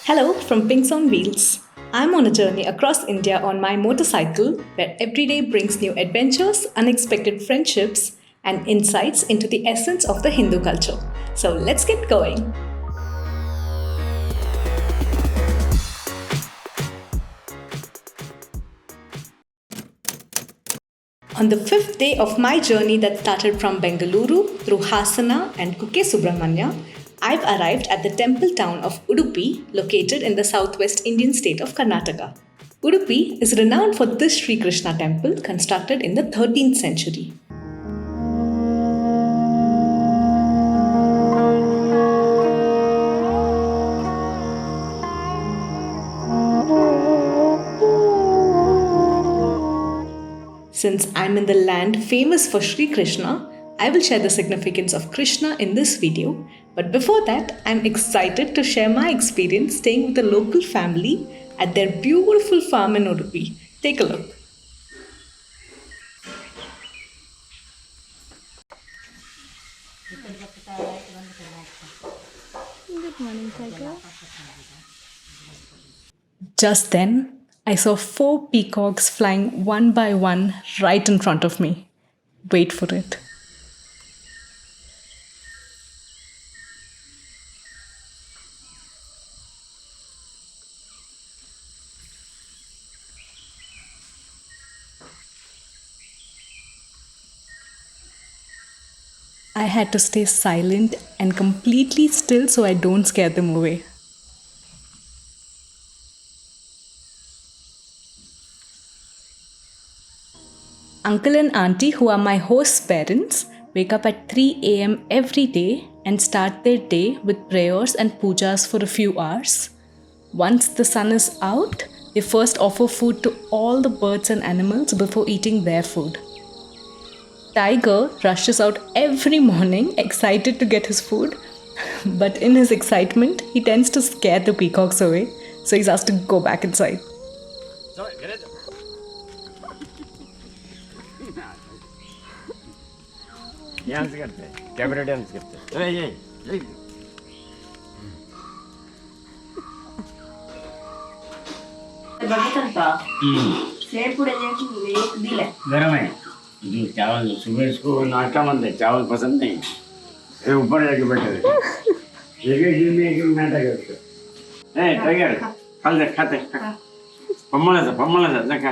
Hello from Pinks on Wheels. I'm on a journey across India on my motorcycle where every day brings new adventures, unexpected friendships, and insights into the essence of the Hindu culture. So let's get going. On the fifth day of my journey that started from Bengaluru through Hasana and Kukke Subramanya, I've arrived at the temple town of Udupi, located in the southwest Indian state of Karnataka. Udupi is renowned for this Sri Krishna temple constructed in the 13th century. Since I'm in the land famous for Sri Krishna, I will share the significance of Krishna in this video. But before that, I'm excited to share my experience staying with a local family at their beautiful farm in Udupi. Take a look. Good morning, Tiger. Just then, I saw 4 peacocks flying one by one right in front of me. Wait for it. I had to stay silent and completely still so I don't scare them away. Uncle and auntie, who are my host's parents, wake up at 3 a.m. every day and start their day with prayers and pujas for a few hours. Once the sun is out, they first offer food to all the birds and animals before eating their food. Tiger rushes out every morning excited to get his food, but in his excitement, he tends to scare the peacocks away, so he's asked to go back inside. Dance करते हैं, camera dance करते हैं। ये गरम है। जो चावल सुबह इसको नाश्ता बनते चावल पसंद नहीं, ये ऊपर जाके बैठे थे। एक दिन में एक नाटक करते। ए टाइगर, खा ले खाते। पम्मला सा देखा।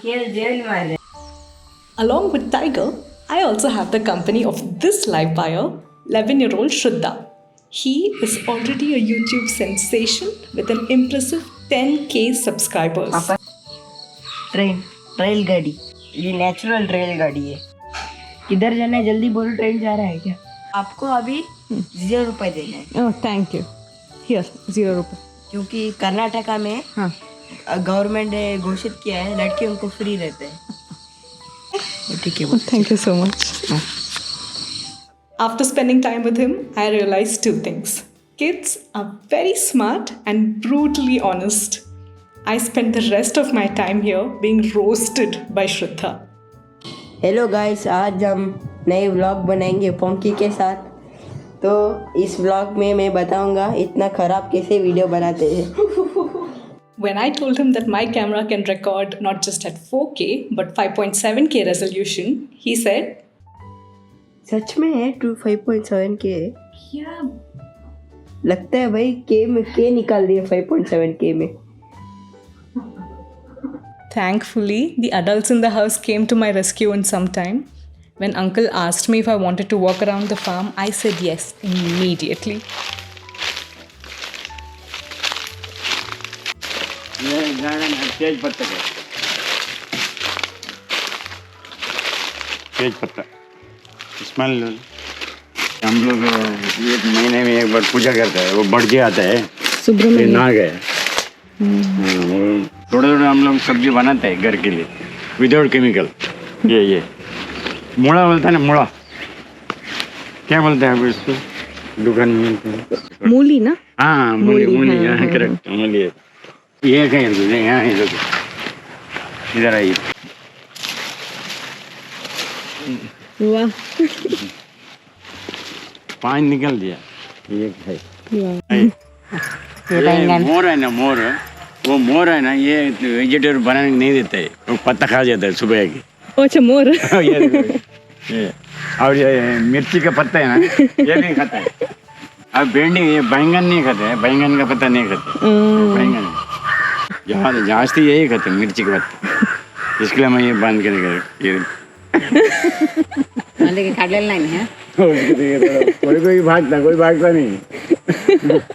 खेल जेल मारे। Along with Tiger, I also have the company of this live buyer, 11-year-old Shda. He is already a YouTube sensation with an impressive 10k subscribers. Train गाड़ी, ये नेचुरल रेल गाड़ी है। किधर जाना है जल्दी बोलो, ट्रेन जा रहा है क्या? आपको अभी 0 रुपए देना है। Oh, thank you. Here, 0 रुपए। क्योंकि कर्नाटका में गवर्नमेंट ने घोषित किया है लड़के उनको फ्री रहते हैं। Thank you so much. After spending time with him, I realized 2 things. Kids are very smart and brutally honest. I spent the rest of my time here being roasted by Shraddha. Hello guys, आज हम नए vlog बनाएंगे पंकी के साथ। तो इस vlog में मैं बताऊंगा इतना ख़राब कैसे वीडियो बनाते हैं। When I told him that my camera can record not just at 4K but 5.7K resolution, he said, सच में है 5.7 के? "Yeah, लगता है भाई के निकाल दिए 5.7K में। Thankfully, the adults in the house came to my rescue in some time. When Uncle asked me if I wanted to walk around the farm, I said yes immediately. ये garden है तेज पत्ता का। तेज पत्ता smell हम लोग 1 महीने में एक बार पूजा करते हैं, वो बढ़ के आता है। सुब्रमण्य नाग है। थोड़ा हम लोग सब्जी बनाते हैं घर के लिए विदाउट केमिकल। ये मुड़ा बोलता है ना, मुड़ा क्या बोलते हैं इसको दुकान में? मूली ना? हाँ मूली हाँ करेक्ट मूली है। ये कहीं यहाँ इधर आइए। वाह, पानी निकल दिया। ये है ये मोर है ना मोर, वो मोर है ना, ये वेजिटेबल बनाने नहीं देता है, वो पत्ता खा जाता है सुबह की। अच्छा, मोर। ये और ये मिर्ची का पत्ता है ना, ये नहीं खाता है। अब भिंडी, ये बैंगन नहीं खाते हैं, बैंगन का पत्ता नहीं खाते। बैंगन जास्ती यही खाते हैं, मिर्ची का पत्ता। इसके लिए मैं ये बंद करेगा ये कोई भागता नहीं।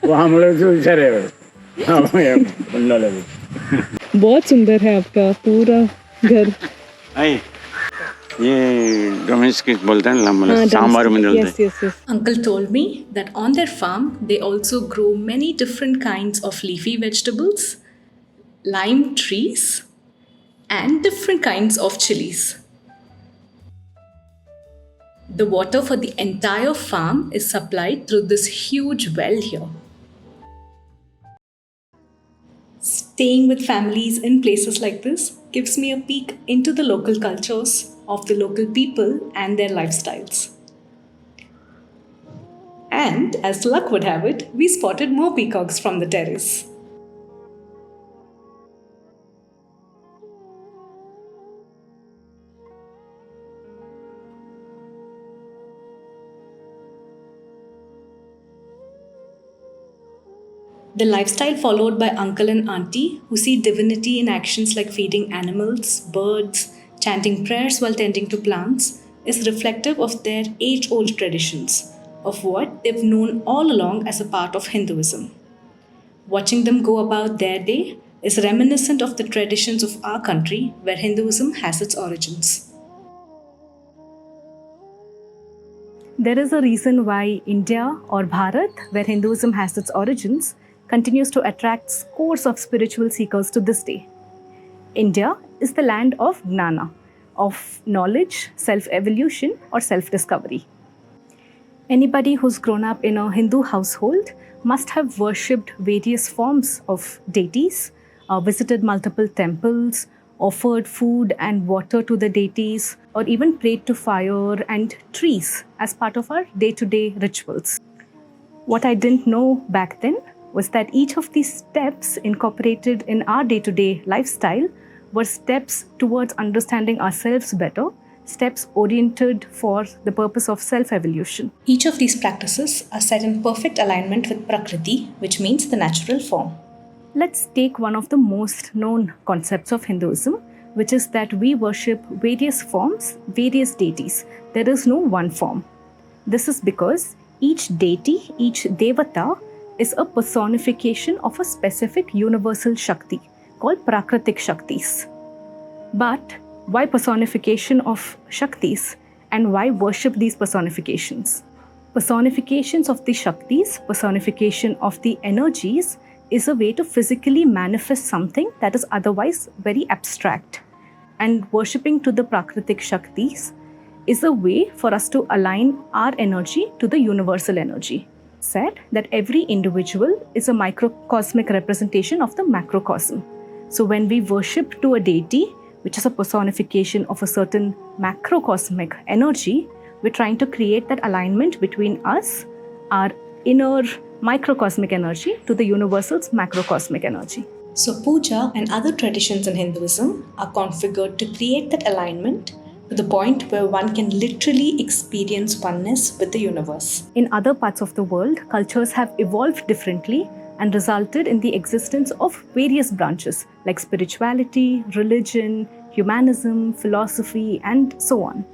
वो हम लोग से उलझा रहे। बहुत सुंदर है आपका पूरा घर। ये डोमेस्टिक बोलते हैं ना, सांबार में डालते हैं। Uncle told me that on their farm they also grow many different kinds of leafy vegetables, lime trees, and different kinds of chilies. The water for the entire farm is supplied through this huge well here. Staying with families in places like this gives me a peek into the local cultures of the local people and their lifestyles. And as luck would have it, we spotted more peacocks from the terrace. The lifestyle followed by uncle and auntie, who see divinity in actions like feeding animals, birds, chanting prayers while tending to plants, is reflective of their age old traditions, of what they've known all along as a part of Hinduism. Watching them go about their day is reminiscent of the traditions of our country where Hinduism has its origins. There is a reason why India or Bharat, where Hinduism has its origins, continues to attract scores of spiritual seekers to this day. India is the land of gnana, of knowledge, self-evolution or self-discovery. Anybody who's grown up in a Hindu household must have worshipped various forms of deities, visited multiple temples, offered food and water to the deities, or even prayed to fire and trees as part of our day-to-day rituals. What I didn't know back then was that each of these steps incorporated in our day-to-day lifestyle were steps towards understanding ourselves better, steps oriented for the purpose of self-evolution. Each of these practices are set in perfect alignment with Prakriti, which means the natural form. Let's take one of the most known concepts of Hinduism, which is that we worship various forms, various deities. There is no one form. This is because each deity, each devata, is a personification of a specific universal Shakti called Prakritik Shaktis. But why personification of Shaktis and why worship these personifications? Personifications of the Shaktis, personification of the energies, is a way to physically manifest something that is otherwise very abstract. And worshipping to the Prakritik Shaktis is a way for us to align our energy to the universal energy. Said that every individual is a microcosmic representation of the macrocosm. So when we worship to a deity, which is a personification of a certain macrocosmic energy, we're trying to create that alignment between us, our inner microcosmic energy, to the universal's macrocosmic energy. So puja and other traditions in Hinduism are configured to create that alignment to the point where one can literally experience oneness with the universe. In other parts of the world, cultures have evolved differently and resulted in the existence of various branches like spirituality, religion, humanism, philosophy, and so on.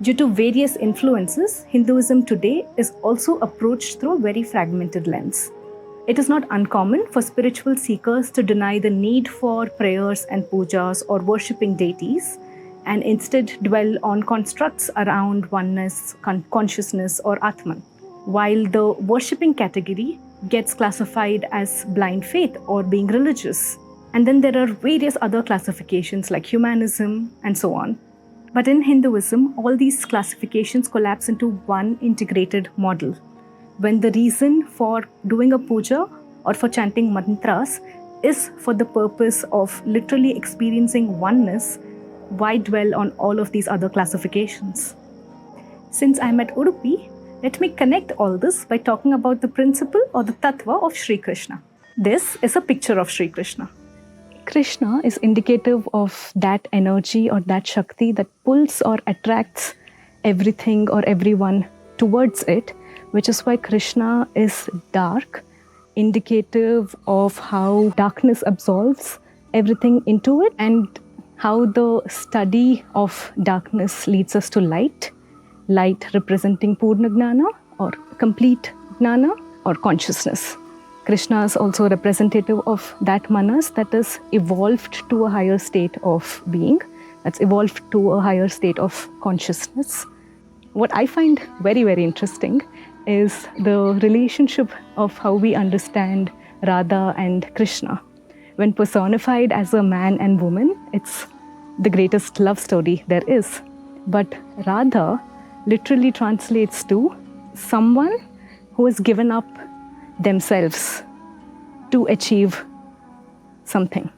Due to various influences, Hinduism today is also approached through a very fragmented lens. It is not uncommon for spiritual seekers to deny the need for prayers and pujas or worshipping deities, and instead dwell on constructs around oneness, consciousness, or Atman, while the worshipping category gets classified as blind faith or being religious. And then there are various other classifications like humanism and so on. But in Hinduism, all these classifications collapse into one integrated model. When the reason for doing a puja or for chanting mantras is for the purpose of literally experiencing oneness, why dwell on all of these other classifications? Since I'm at Udupi, Let me connect all this by talking about the principle or the Tatwa of Sri Krishna. This is a picture of Sri Krishna. Krishna is indicative of that energy or that Shakti that pulls or attracts everything or everyone towards it, which is why Krishna is dark, indicative of how darkness absorbs everything into it and how the study of darkness leads us to light, light representing Purna Gnana or complete Gnana or consciousness. Krishna is also representative of that manas that is evolved to a higher state of being, that's evolved to a higher state of consciousness. What I find very, very interesting is the relationship of how we understand Radha and Krishna. When personified as a man and woman, it's the greatest love story there is. But Radha literally translates to someone who has given up themselves to achieve something.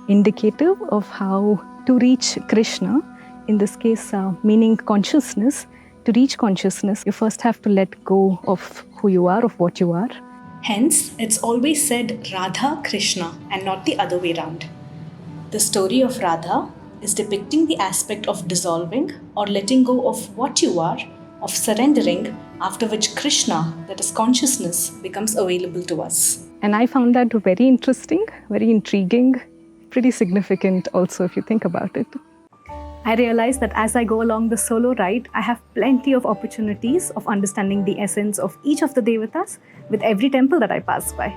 Indicative of how to reach Krishna, in this case meaning consciousness. To reach consciousness, you first have to let go of who you are, of what you are. Hence, it's always said Radha Krishna and not the other way around. The story of Radha is depicting the aspect of dissolving or letting go of what you are, of surrendering, after which Krishna, that is consciousness, becomes available to us. And I found that very interesting, very intriguing, pretty significant also if you think about it. I realized that as I go along the solo ride, I have plenty of opportunities of understanding the essence of each of the devatas with every temple that I pass by.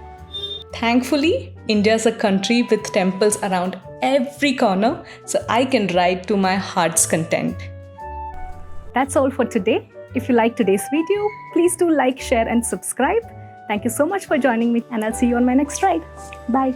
Thankfully, India is a country with temples around every corner, so I can ride to my heart's content. That's all for today. If you like today's video, please do like, share and subscribe. Thank you so much for joining me and I'll see you on my next ride. Bye.